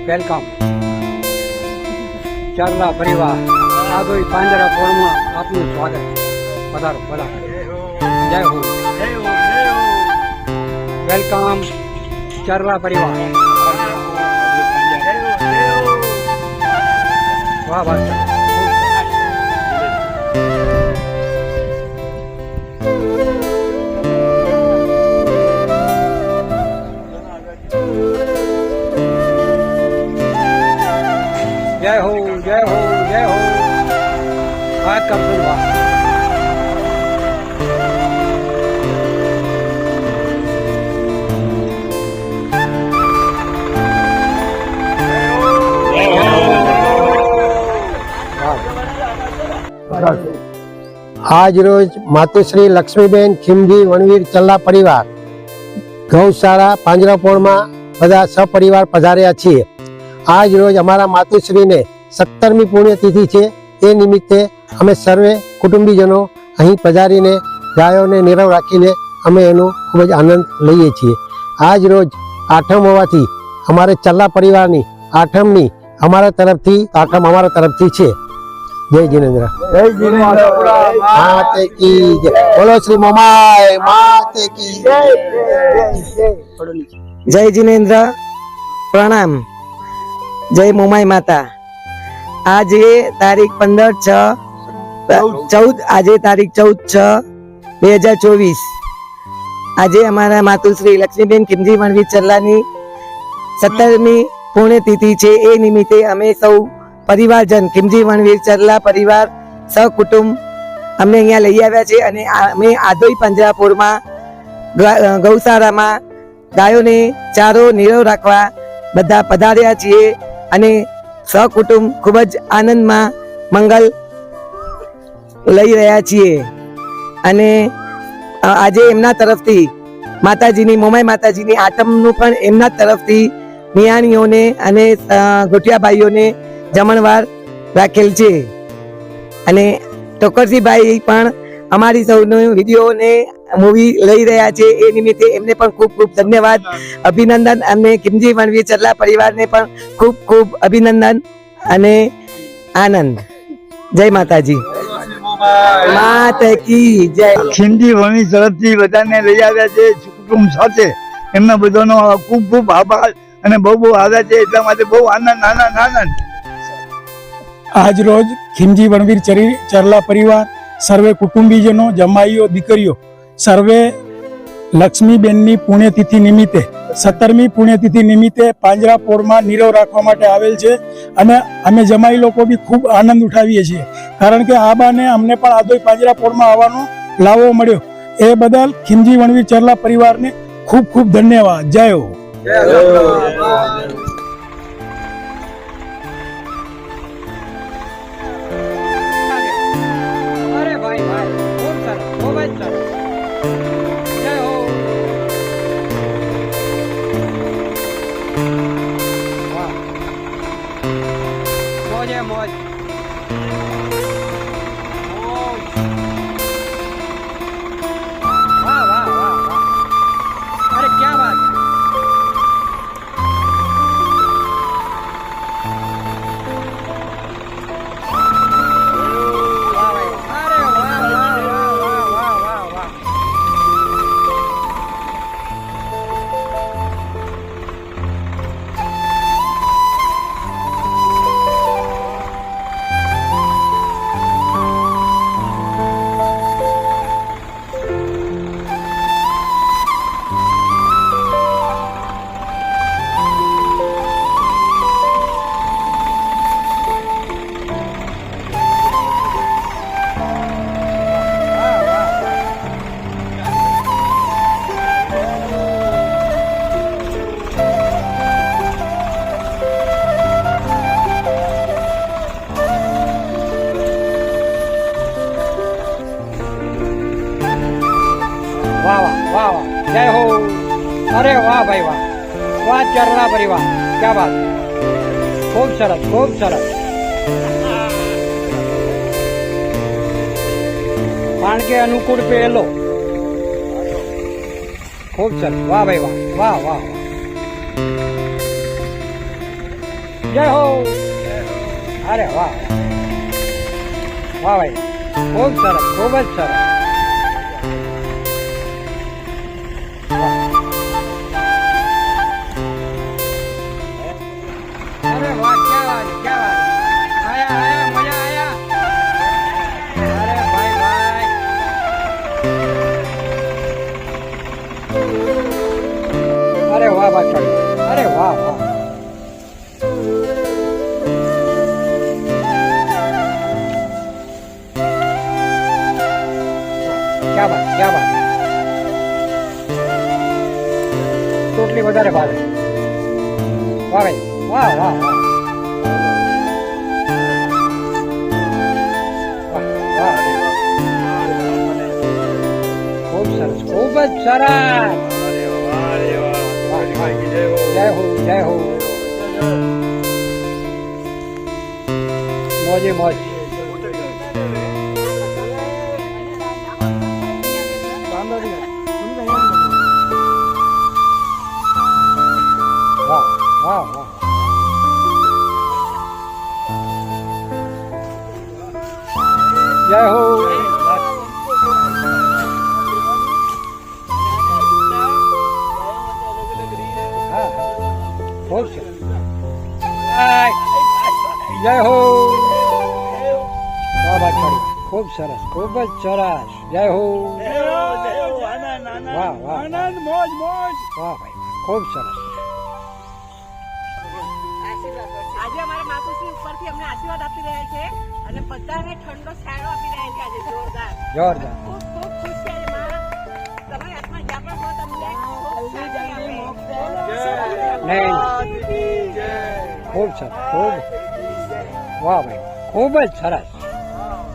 Welcome ચારલા પરિવાર આદોઈ પાંજરાપોળમાં આપનું સ્વાગત છે. પધારો પધારો. જય હો. વેલકમ ચારલા પરિવાર. વાહ વાહ. જય હો જય હો જય હો. વાત કરશું વાત. આજ રોજ માતુશ્રી લક્ષ્મીબેન ખીમજી વણવીર ચલ્લા પરિવાર ગૌશાળા પાંજરાપોળમાં બધા સપરિવાર પધાર્યા છીએ. આજ રોજ અમારા માતુશ્રીને 17મી પુણ્યતિથિ છે. એ નિમિત્તે અમે સર્વે કુટુંબીજનો અહીં પધારીને ગાયોને નીરવ રાખીને અમે એનો ખૂબ જ આનંદ લઈએ છીએ. આજ રોજ આઠમ હોવાથી અમારે ચલ્લા પરિવારની આઠમની અમારા તરફથી છે. જય જીનેન્દ્ર. જય જીનેન્દ્ર. માતે કી જય. બોલો શ્રી મોમાય માતે કી જય. જય જીનેન્દ્ર. પ્રણામ. જય મોમાઈ માતા. આજે તારીખ 15/6/14 આજે તારીખ 14/6/2024 આજે અમારા માતુશ્રી લક્ષ્મીબેન ખીમજી વણવીર ચલ્લાની 17મી પુણ્યતિથિ છે. એ નિમિત્તે અમે સૌ પરિવારજન ખીમજી વણવીર ચલ્લા પરિવાર સહકુટુંબ અમને અહીંયા લઈ આવ્યા છે અને અમે આદોઈ પાંજરાપોળમાં ગૌશાળામાં ગાયોને ચારો નીરવ રાખવા બધા પધાર્યા છીએ અને સહકુટુંબ ખૂબ જ આનંદમાં મંગલ લઈ રહ્યા છીએ. અને આજે એમના તરફથી માતાજીની મોમાઈ માતાજીની આઠમનું પણ એમના તરફથી મિયાણીઓને અને ગોઠિયા ભાઈઓને જમણવાર રાખેલ છે. અને ટોકરજીભાઈ પણ અમારી સૌનો વિડીયો ને મૂવી લઈ રહ્યા છે. એ નિમિત્તે એમને પણ ખૂબ ખૂબ ધન્યવાદ, અભિનંદન. અને ખીમજી વણવીર ચલ્લા પરિવારને પણ ખૂબ ખૂબ અભિનંદન અને આનંદ. જય માતાજી. માતા કી જય. ખીમજી વણવીર તરફથી બધાને લઈ આવ્યા છે કુટુંબ સાથે. એમના બધાનો ખૂબ ખૂબ આભાર અને બહુ બહુ આવ્યા છે એટલા માટે બહુ આનંદ. આજ રોજ ખીમજી વણવીર ચલ્લા પરિવાર સર્વે કુટુંબીજનો, જમાઈઓ, દીકરીઓ સર્વે લક્ષ્મીબેનની પુણ્યતિથિ નિમિત્તે 17મી પુણ્યતિથિ નિમિત્તે પાંજરાપોળમાં નીરવ રાખવા માટે આવેલ છે. અને અમે જમાઈ લોકો બી ખૂબ આનંદ ઉઠાવીએ છીએ કારણ કે આ બાને અમને પણ આદોઈ પાંજરાપોળમાં આવવાનો લાવો મળ્યો. એ બદલ ખીમજી વણવીર ચલ્લા પરિવારને ખૂબ ખૂબ ધન્યવાદ. જય હો. અરે ભાઈ ભાઈ ખૂબ સરસ ખૂબ જ સરસ. જય હો. વાહ. મોજે મોજ. વાહ વાહ વાહ વાહ. અરે ક્યાં વાત. વાહ ભાઈ. અરે વાહ વાહ વાહ વાહ વાહ વાહ વાહ. વાહ વાહ વાહ વાહ. જય હો. અરે વાહ ભાઈ વાહ. વાહ ચરલા પરિવાર. ક્યાં બાત. ખૂબ સરસ ખૂબ સરસ. કારણ કે અનુકૂળ પહેલો. ખૂબ સરસ. વાહ ભાઈ વાહ વાહ વાહ. જય હો. અરે વાહ વાહ ભાઈ, ખૂબ સરસ, ખૂબ જ સરસ. अरे वाह, क्या बात, क्या बात. आया आया, मजा आया. अरे भाई भाई, अरे वाह बादशाह, अरे वाह वाह. क्या बात, क्या बात. टोटली વધારે ભાવે. વાહ ભાઈ, વાહ વાહ વાહ. વાહ, વાહ. ખૂબ સરસ, ખૂબ જ સરસ. જય હો, જય હો. મોજે મોજ. વાહ વાહ વાહ. જય હો. હા, ખૂબ સરસ. જય હો. વાહ બાદશાહ, ખૂબ સરસ, ખૂબ જ સરસ. જય હો. વાહ વાહ, મોજ મોજ. વાહ ભાઈ, ખૂબ સરસ. આજે અમારા માતુશ્રી ઉપરથી અમને આશીર્વાદ આપી રહ્યા છે અને બધાને ઠંડો છાંયો આપી રહ્યા છે આજે જોરદાર. જોરદાર. ખૂબ ખૂબ ખુશ છે આજે માં. તમારી હાથમાં જ્યાં પણ હો તમને ખૂબ શાંતિ આપે. નહીં, ખૂબ સરસ, ખૂબ. વાહ ભાઈ, ખૂબ જ સરસ.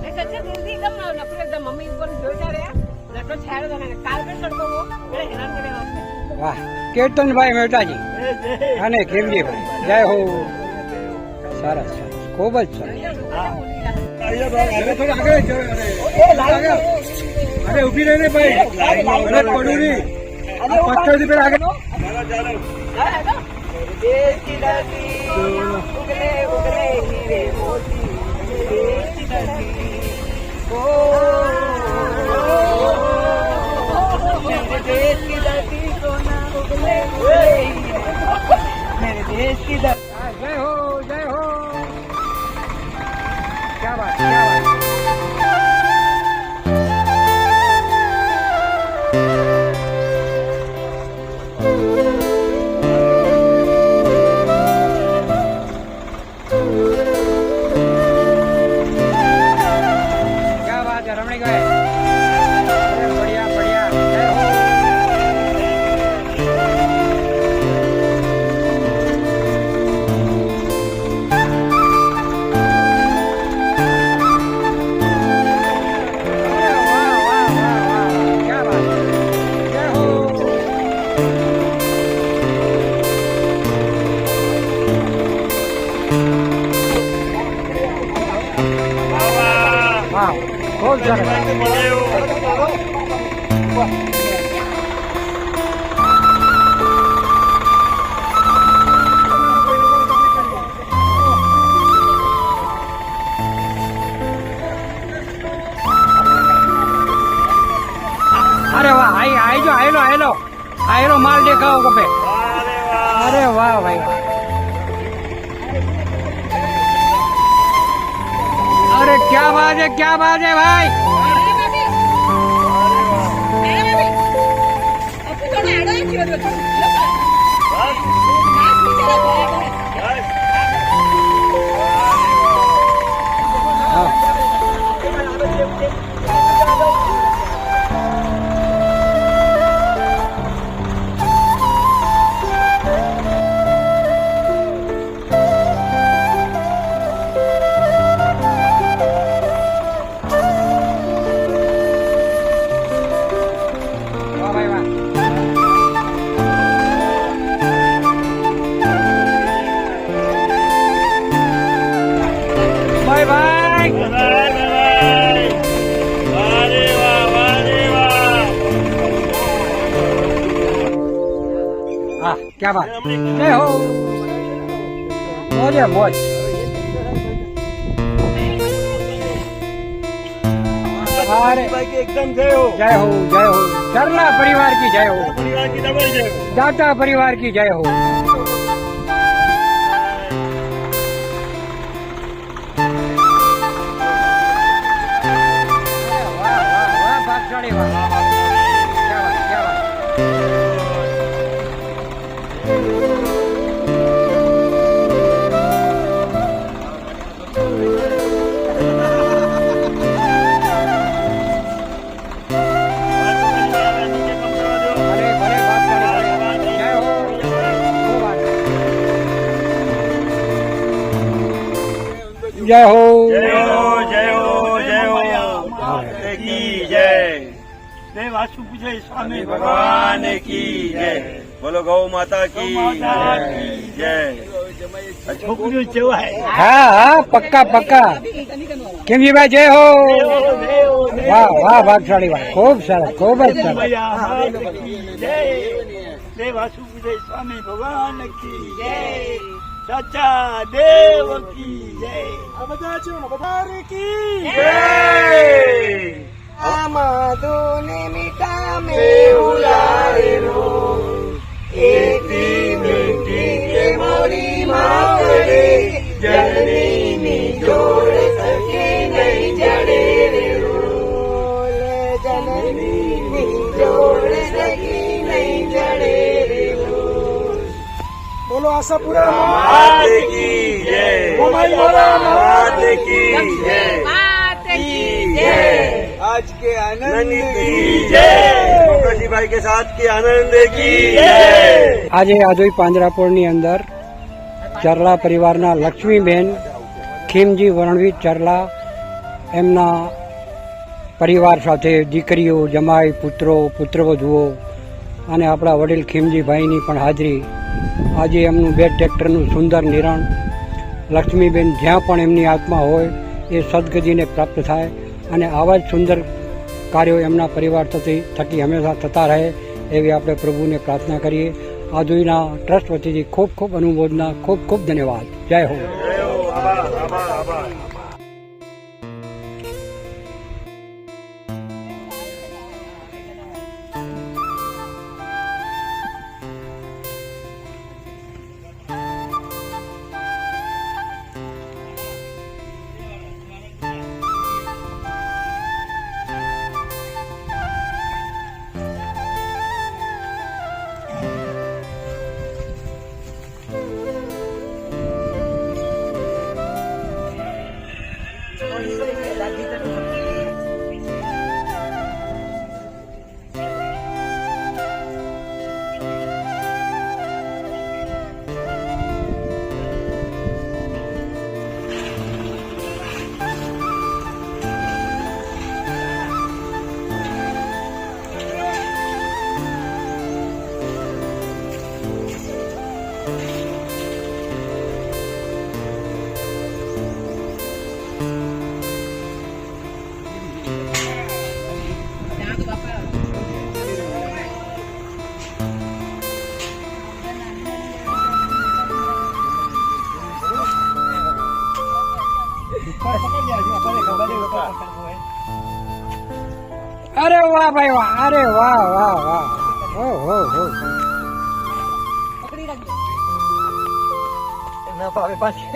ને સચ્ચે દિલથી એકદમ નફરત એકદમ મમ્મી ઉપર જોઈતા રહ્યા લટો છાંયો તમે કાલ પણ તડકો હો એટલે હેરાન કરે વાસ્તે. વાહ, કેતનભાઈ મહેતાજી અને ખીમજીભાઈ, જય હો. સરસ સરસ, ખૂબ જ સરસ. અરે ઉભી રહીને ભાઈ, પડું નહીં. પથ્થરથી પેલા આગળ. देश की धरती उगले उगले हीरे मोती देश की धरती ओ मेरे देश की धरती सोना उगले उगले हीरे मेरे देश की धरती. જય હો, જય હો. ક્યા બાત, ક્યા બાત. क्या बात है रमणी गए. अरे बढ़िया बढ़िया. जय हो. अरे वाह वाह वाह वाह, क्या बात. जय हो. वाह, खूब सरस. अरे वाह, आई जो आयलो आयलो आयलो माल देखाओ कपे. अरे वाह भाई वाह. अरे क्या बात है, क्या बात है भाई. વાહ ભાઈ વાહ. Bye bye. હા, क्या बात. जय हो. મોજે મોજ. अरे एकदम जय हो जय हो जय हो. चरला परिवार की जय हो. परिवार की डबल जय हो. दाता परिवार की जय हो. वाह वाह वाह भागशाળી वाह. क्या बात क्या बात. अरे भले भागશાળી भले. जय हो. खूब आनंद. जय हो. जय हो जय हो जय हो माता की जय. जय वासु पूजय स्वामी भगवान की जय. बोलो गौ माता की जय. છોકરીઓ જેવાય. હા હા પક્કા પક્કા. કેમજીભાઈ જય હો. વાહ વાહ ભાગશાળી વાહ. ખૂબ સરસ ખૂબ જ સરસ. જય જય વાસુ પૂજય સ્વામી ભગવાન કી જય. સાચા દેવ કી જય. આ બધા છે બધા કી જય. આમાદોને મીઠા મેહુલારેલો એકી મીઠી કે મોરી માવડે જનની જોડ સકે નહીં જડે રે રોલ જનની જોડ સકી નહીં જડે રે રોલ. બોલો આશાપુરા માત કી જય. માત કી જય. आज के आनंद की जय. प्रकाशी के साथ के आनंद की जय. આજે આજોઈ પાંજરાપોળની અંદર ચરલા પરિવારના લક્ષ્મીબેન ખીમજી વરણવીર ચરલા એમના પરિવાર સાથે દીકરીઓ જમાઈ પુત્રો પુત્રવધુઓ અને આપણા વડીલ ખીમજીભાઈની પણ હાજરી. આજે એમનું 2 ટ્રેક્ટરનું સુંદર નિરણ. લક્ષ્મીબેન જ્યાં પણ એમની આત્મા હોય એ સદગતિને પ્રાપ્ત થાય અને આવા જ સુંદર કાર્યો એમના પરિવાર થકી હંમેશા થતા રહે એવી આપણે પ્રભુને પ્રાર્થના કરીએ. આદુઈના ટ્રસ્ટ વતીથી ખૂબ ખૂબ અનુમોદના. ખૂબ ખૂબ ધન્યવાદ. જય હો. અરે વાહ ભાઈ વાહ. અરે વાહ વાહ વાહ. હો હો હો. ના પાવે પાછી